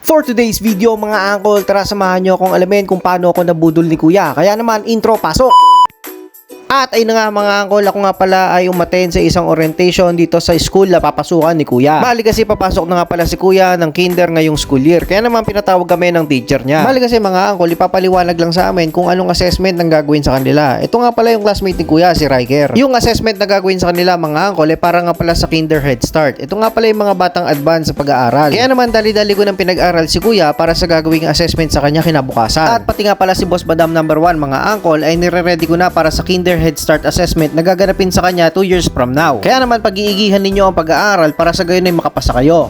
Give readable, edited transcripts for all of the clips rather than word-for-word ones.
For today's video mga uncle, tara samahan nyo akong alamin kung paano ako nabudol ni kuya. Kaya naman intro, pasok! At ayun na nga mga uncle, ako nga pala ay umattend sa isang orientation dito sa school na papasukan ni kuya. Bali kasi papasok na nga pala si kuya ng kinder ngayong school year. Kaya naman pinatawag kami ng teacher niya. Bali kasi mga uncle, ipapaliwanag lang sa amin kung anong assessment ang gagawin sa kanila. Ito nga pala yung classmate ni kuya, si Riker. Yung assessment na gagawin sa kanila mga uncle, para nga pala sa kinder head start. Ito nga pala yung mga batang advance sa pag-aaral. Kaya naman dali-dali ko nang pinag-aral si kuya para sa gagawing assessment sa kanya kinabukasan. At pati nga pala si Boss Madam number 1 mga uncle ay nire-ready ko na para sa kinder head start assessment na gaganapin sa kanya 2 years from now. Kaya naman pag-iigihan ninyo ang pag-aaral para sa gayon ay makapasa kayo.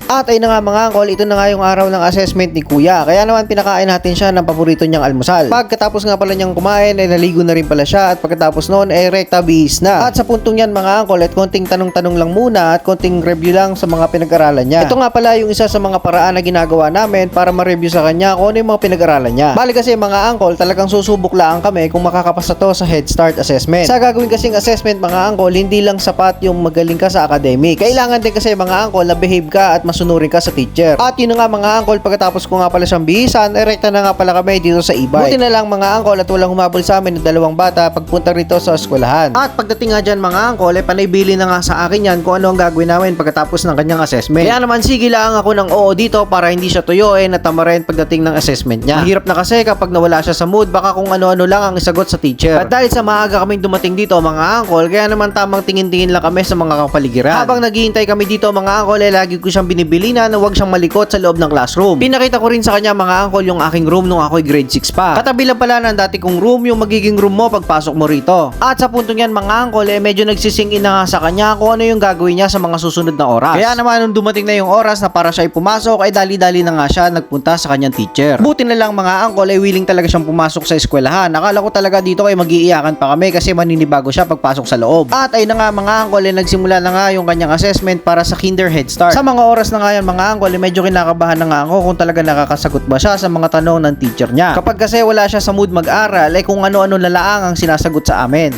At ayun na nga mga uncle, ito na nga yung araw ng assessment ni kuya. Kaya naman pinakain natin siya ng paborito niyang almusal. Pagkatapos nga pala niyang kumain ay naligo na rin pala siya. At pagkatapos noon ay rekta bihis na. At sa puntong yan mga uncle, at konting tanong-tanong lang muna at konting review lang sa mga pinag-aralan niya. Ito nga pala yung isa sa mga paraan na ginagawa namin para ma-review sa kanya kung ano yung mga pinag-aralan niya. Bali kasi mga uncle, talagang susubok lang kami kung makakapasa to sa head start assessment. Sa gagawin kasing assessment mga uncle, hindi lang sapat yung magaling ka sa academic. Kailangan din kasi mga uncle na behave ka at masunurin ka sa teacher. At yun na nga mga uncle, pagkatapos ko nga pala siyang bihisan, rekta na nga pala kami dito sa e-bike. Buti na lang mga uncle at walang humabol sa amin ng dalawang bata pagpunta rito sa eskwelahan. At pagdating nga dyan mga uncle, panaybili na nga sa akin yan kung ano ang gagawin namin pagkatapos ng kanyang assessment. Kaya naman sige lang ako ng oo dito para hindi siya tuyuin at tamarin pagdating ng assessment niya. Mahirap na kasi kapag nawala siya sa mood, baka kung ano-ano lang ang isagot sa teacher. At dahil sa maaga kaming dumating dito mga uncle, kaya naman tamang tingin-tingin lang kami sa mga kapaligiran. Habang naghihintay kami dito mga uncle, lagi ko siyang binibili na huwag siyang malikot sa loob ng classroom. Pinakita ko rin sa kanya mga uncle yung aking room nung ako'y grade 6 pa. Katabi lang pala ng dati kong room yung magiging room mo pagpasok mo rito. At sa puntong yan mga uncle, medyo nagsising-in na nga sa kanya kung ano yung gagawin niya sa mga susunod na oras. Kaya naman nung dumating na yung oras na para siya ay pumasok, ay dali-dali na nga siya nagpunta sa kanyang teacher. Buti na lang mga uncle ay willing talaga siyang pumasok sa eskwelahan. Akala ko talaga dito ay mag-iiyakan pa kami kasi maninibago siya pagpasok sa loob. At ay na nga mga uncle, nagsimula na nga yung kanyang assessment para sa kinder head start. Sa mga oras na nga yan mga uncle, medyo kinakabahan na nga ako kung talaga nakakasagot ba siya sa mga tanong ng teacher niya. Kapag kasi wala siya sa mood mag-aral, ay kung ano-ano na lang ang sinasagot sa amin.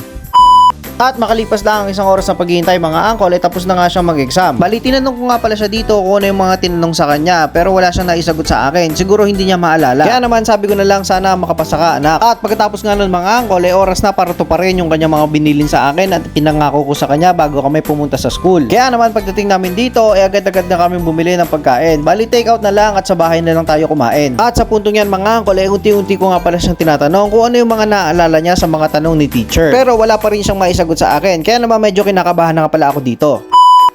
At makalipas lang ang isang oras na paghihintay mga uncle, ay tapos na nga siyang mag-exam. Bali, tinanong ko nga pala siya dito kung ano yung mga tinanong sa kanya, pero wala siyang naisagot sa akin. Siguro hindi niya maalala. Kaya naman sabi ko na lang sana makapasa ka anak. At pagkatapos nga nun mga uncle, ay oras na para tuparin yung kanyang mga binilin sa akin at pinangako ko sa kanya bago kami pumunta sa school. Kaya naman pagdating namin dito, ay agad-agad na kami bumili ng pagkain. Bali, take out na lang at sa bahay na lang tayo kumain. At sa puntong yan mga uncle, ay unti-unti ko nga pala siyang tinatanong kung ano yung mga naalala niya sa mga tanong ni teacher. Pero wala pa rin siyang maisagot sa akin. Kaya naman medyo kinakabahan na nga pala ako dito.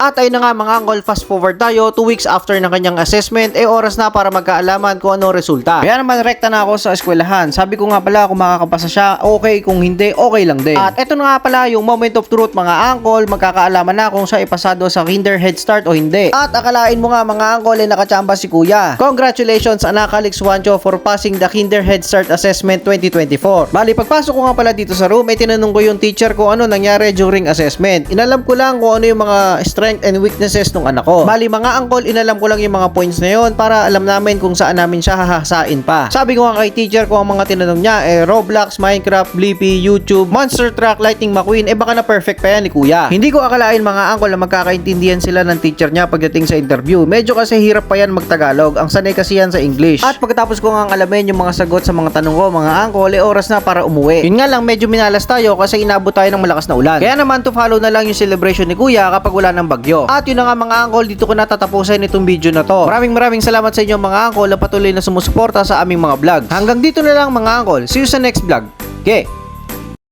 At ayun na nga mga uncle, fast forward tayo 2 weeks after ng kanyang assessment, oras na para magkaalaman kung ano resulta. Kaya naman rekta na ako sa eskwelahan. Sabi ko nga pala kung makakapasa siya, okay, kung hindi, okay lang din. At eto na nga pala yung moment of truth mga uncle, magkakaalaman na kung siya ipasado sa kinder head start o hindi. At akalain mo nga mga uncle, nakachamba si kuya. Congratulations anak Alex Juancho for passing the kinder head start assessment 2024. Bali, pagpasok ko nga pala dito sa room, tinanong ko yung teacher kung ano nangyari during assessment. Inalam ko lang kung ano yung mga strength and weaknesses ng anak ko. Bali mga uncle, inalam ko lang yung mga points na yon para alam namin kung saan namin siya hahasain pa. Sabi ko nga kay teacher ko ang mga tinanong niya Roblox, Minecraft, Blippi, YouTube, Monster Truck, Lightning McQueen, baka na perfect pa yan ni kuya. Hindi ko akalain mga uncle na magkakaintindihan sila ng teacher niya pagdating sa interview. Medyo kasi hirap pa yan magtagalog. Ang sanay kasi yan sa English. At pagkatapos ko nga alamin yung mga sagot sa mga tanong ko mga uncle, oras na para umuwi. Yun nga lang medyo minalas tayo kasi inabot tayo ng malakas na ulan. Kaya naman to follow na lang yung celebration ni kuya kapag wala ng bagyo. At yun na nga mga uncle, dito ko natatapusin itong video na to. Maraming salamat sa inyo mga uncle na patuloy na sumusuporta sa aming mga vlog. Hanggang dito na lang mga uncle. See you sa next vlog. Okay.